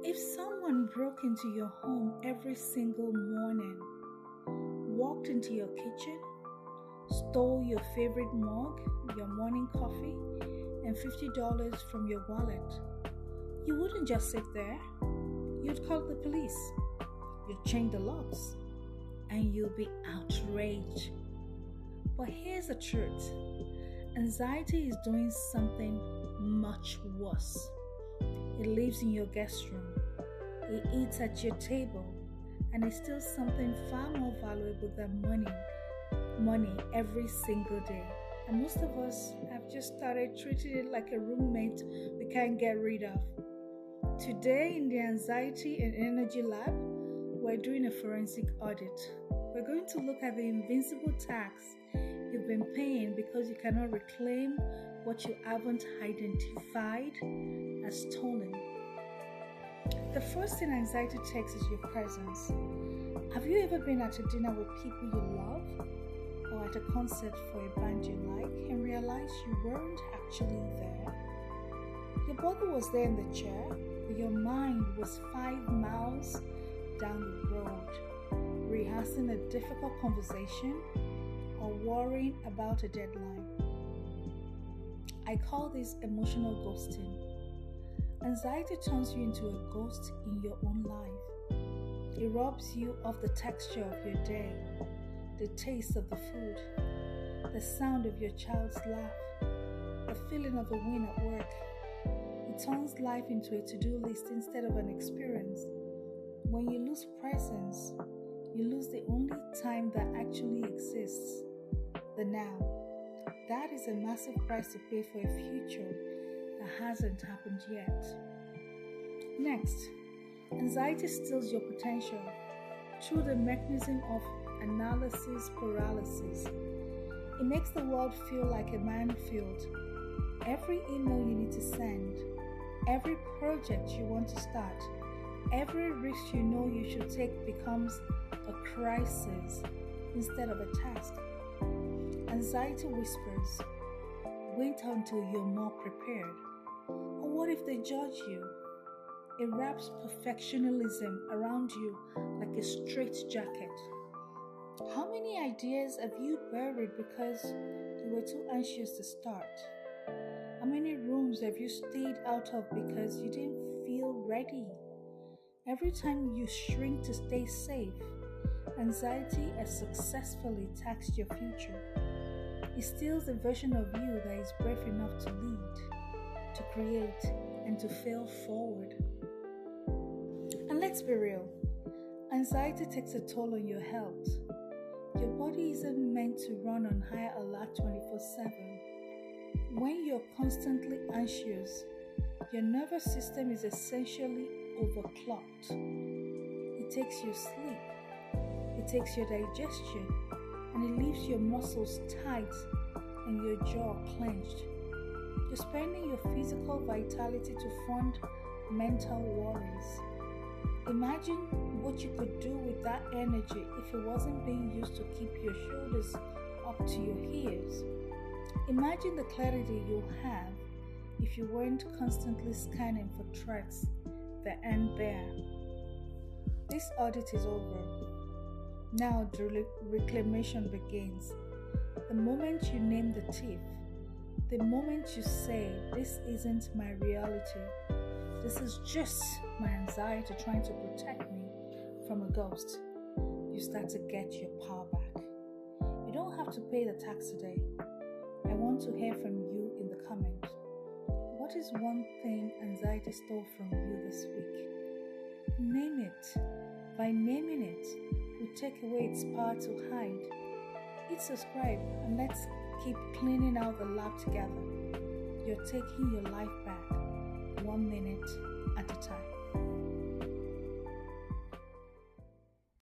If someone broke into your home every single morning, walked into your kitchen, stole your favorite mug, your morning coffee, and $50 from your wallet, you wouldn't just sit there. You'd call the police. You'd change the locks. And you'll be outraged. But here's the truth. Anxiety is doing something much worse. It lives in your guest room. It eats at your table. And it steals something far more valuable than money every single day. And most of us have just started treating it like a roommate we can't get rid of. Today in the Anxiety and Energy Lab, we're doing a forensic audit. We're going to look at the invincible tax you've been paying because you cannot reclaim what you haven't identified as stolen. The first thing anxiety takes is your presence. Have you ever been at a dinner with people you love or at a concert for a band you like and realized you weren't actually there? Your body was there in the chair, but your mind was 5 miles down the road, rehearsing a difficult conversation or worrying about a deadline. I call this emotional ghosting. Anxiety turns you into a ghost in your own life. It robs you of the texture of your day, the taste of the food, the sound of your child's laugh, the feeling of a win at work. It turns life into a to-do list instead of an experience. When you lose presence, you lose the only time that actually exists, the now. That is a massive price to pay for a future that hasn't happened yet. Next, anxiety steals your potential through the mechanism of analysis paralysis. It makes the world feel like a minefield. Every email you need to send, every project you want to start, every risk you know you should take becomes a crisis instead of a task. Anxiety whispers, wait until you're more prepared. Or what if they judge you? It wraps perfectionism around you like a straitjacket. How many ideas have you buried because you were too anxious to start? How many rooms have you stayed out of because you didn't feel ready? Every time you shrink to stay safe, anxiety has successfully taxed your future. It steals the version of you that is brave enough to lead, to create, and to fail forward. And let's be real, anxiety takes a toll on your health. Your body isn't meant to run on high alert 24/7. When you're constantly anxious, your nervous system is essentially overclocked. It takes your sleep, it takes your digestion, and it leaves your muscles tight and your jaw clenched. You're spending your physical vitality to fund mental worries. Imagine what you could do with that energy if it wasn't being used to keep your shoulders up to your ears. Imagine the clarity you'll have if you weren't constantly scanning for threats that aren't there. This audit is over. Now the reclamation begins. The moment you name the thief, the moment you say, this isn't my reality, this is just my anxiety trying to protect me from a ghost, you start to get your power back. You don't have to pay the tax today. I want to hear from you in the comments. What is one thing anxiety stole from you this week? Name it. By naming it, we take away its power to hide. Hit subscribe and let's keep cleaning out the lab together. You're taking your life back, 1 minute at a time.